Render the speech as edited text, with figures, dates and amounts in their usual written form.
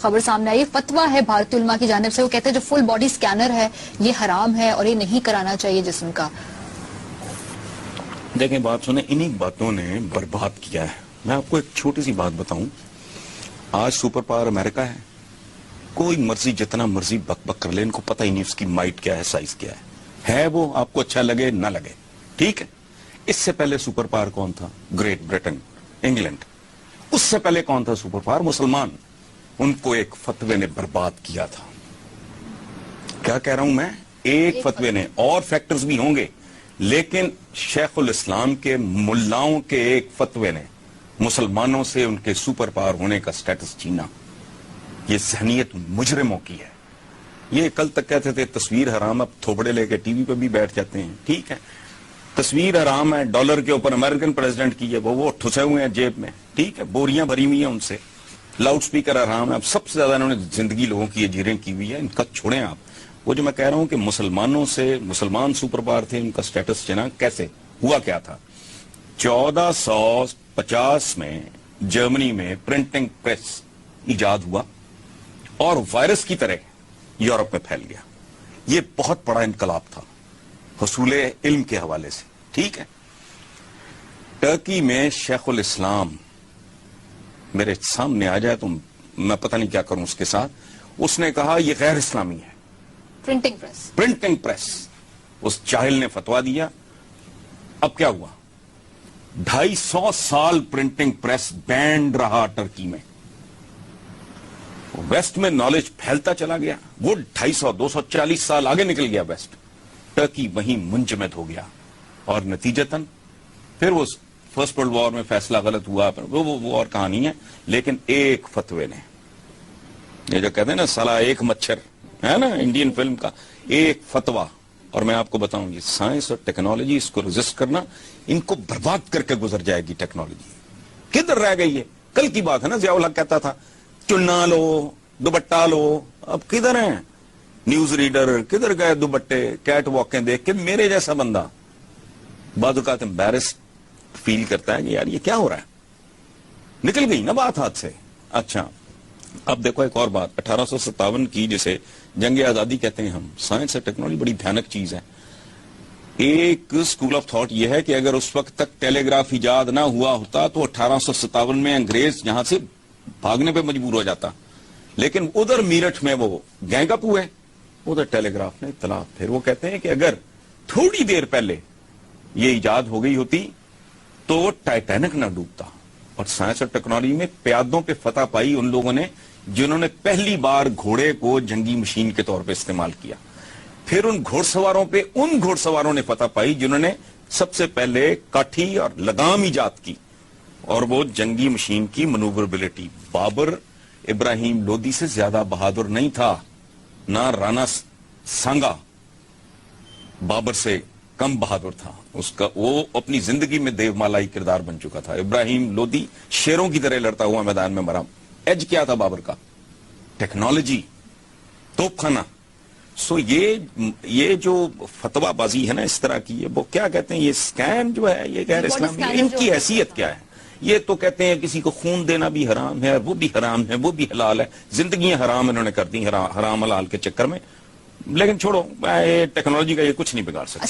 خبر سامنے آئی، فتویٰ ہے بھارتی علماء کی جانب سے، وہ کہتے ہیں جو فل باڈی سکینر ہے یہ حرام ہے اور یہ نہیں کرانا چاہیے جسم کا. دیکھیں بات سنیں، انہی باتوں نے برباد کیا ہے. میں آپ کو ایک چھوٹی سی بات بتاؤں، آج سپر پاور امریکہ ہے، کوئی مرضی جتنا مرضی بک بک کر لے، ان کو پتہ ہی نہیں اس کی مائٹ کیا ہے، سائز کیا ہے وہ آپ کو اچھا لگے نہ لگے، ٹھیک ہے. اس سے پہلے سپر پاور کون تھا؟ Great Britain, England. اس سے پہلے کون تھا سپر پاور؟ مسلمان. ان کو ایک فتوے نے برباد کیا تھا. کیا کہہ رہا ہوں میں؟ ایک فتوے نے، اور فیکٹرز بھی ہوں گے، لیکن شیخ الاسلام کے ملاؤں کے ایک فتوے نے مسلمانوں سے ان کے سپر پاور ہونے کا سٹیٹس چھینا. یہ ذہنیت مجرموں کی ہے. یہ کل تک کہتے تھے تصویر حرام، اب تھوبڑے لے کے ٹی وی پہ بھی بیٹھ جاتے ہیں. ٹھیک ہے، تصویر حرام ہے، ڈالر کے اوپر امریکن پریزیڈنٹ کی ہے، وہ ٹھسے ہوئے ہیں جیب میں، ٹھیک ہے، بوریاں بھری ہوئی ہیں ان سے. لاؤڈ سپیکر حرام ہے. اب سب سے زیادہ انہوں نے زندگی لوگوں کی اجیریں کی ہوئی ہے. ان کا چھوڑیں آپ. وہ جو میں کہہ رہا ہوں کہ مسلمانوں سے مسلمان سپر پاور تھے، ان کا سٹیٹس چنا کیسے ہوا؟ کیا تھا؟ 1450 میں جرمنی میں پرنٹنگ پریس ایجاد ہوا اور وائرس کی طرح یورپ میں پھیل گیا. یہ بہت بڑا انقلاب تھا حصول علم کے حوالے سے. ٹھیک ہے، ٹرکی میں شیخ الاسلام میرے سامنے آ جائے تو میں پتہ نہیں کیا کروں اس کے ساتھ. اس نے کہا یہ غیر اسلامی ہے، پرنٹنگ پریس. اس جاہل نے فتویٰ دیا. اب کیا ہوا؟ 250 سال پرنٹنگ پریس بینڈ رہا ٹرکی میں. ویسٹ میں نالج پھیلتا چلا گیا. وہ 250 240 سال آگے نکل گیا ویسٹ. ٹرکی وہیں منجمد ہو گیا. اور نتیجتاً پھر وہ فرسٹ ورلڈ وار میں فیصلہ غلط ہوا، وہ اور کہانی ہے. لیکن ایک فتوے نے، یہ جو کہتے ہیں نا سلا ایک مچھر ہے نا انڈین فلم کا، ایک فتویٰ. اور میں آپ کو بتاؤں یہ سائنس اور ٹیکنالوجی، اس کو ریزسٹ کرنا، ان کو برباد کر کے گزر جائے گی ٹیکنالوجی. کدھر رہ گئی ہے؟ کل کی بات ہے نا، ضیاء الحق کہتا تھا چنا لو دوپٹہ لو. اب کدھر ہیں نیوز ریڈر؟ کدھر گئے دوپٹے؟ کیٹ واکیں دیکھ کے میرے جیسا بندہ بعض اوقات امبیرس فیل کرتا ہے کہ یار یہ کیا ہو رہا ہے. نکل گئی نا بات ہاتھ سے. اچھا اب دیکھو ایک اور بات، 1857 کی جسے جنگ آزادی کہتے ہیں ہم. سائنس اور ٹیکنالوجی بڑی بھیانک چیز ہے. ایک اسکول آف تھاٹ یہ ہے کہ اگر اس وقت تک ٹیلی گراف ایجاد نہ ہوا ہوتا تو 1857 میں انگریز یہاں سے بھاگنے پہ مجبور ہو جاتا. لیکن ادھر میرٹھ میں وہ گینگ اپ ہوئے، ادھر ٹیلی گراف نے اطلاع. پھر وہ کہتے ہیں کہ اگر تھوڑی دیر پہلے یہ ایجاد ہو گئی ہوتی تو ٹائٹینک نہ ڈوبتا. اور سائنس اور ٹیکنالوجی میں پیادوں پہ فتح پائی ان لوگوں نے جنہوں نے پہلی بار گھوڑے کو جنگی مشین کے طور پہ استعمال کیا. پھر ان گھوڑ سواروں پہ ان گھوڑ سواروں نے فتح پائی جنہوں نے سب سے پہلے کاٹھی اور لگام ایجاد کی، اور وہ جنگی مشین کی منووربلٹی. بابر ابراہیم لودھی سے زیادہ بہادر نہیں تھا، نہ رانا سانگا بابر سے کم بہادر تھا. اس کا وہ اپنی زندگی میں دیو مالائی کردار بن چکا تھا. ابراہیم لودھی شیروں کی طرح لڑتا ہوا میدان میں مرا. ایج کیا تھا بابر کا؟ ٹیکنالوجی، توپ خانہ. سو یہ جو فتویٰ بازی ہے نا اس طرح کی، وہ کیا کہتے ہیں، یہ سکین جو ہے یہ غیر اسلامی. ان کی حیثیت کیا ہے؟ یہ تو کہتے ہیں کسی کو خون دینا بھی حرام ہے، وہ بھی حرام ہے، وہ بھی حلال ہے. زندگیاں حرام انہوں نے کر دی حرام حلال کے چکر میں. لیکن چھوڑو، ٹیکنالوجی کا یہ کچھ نہیں بگاڑ سکتا.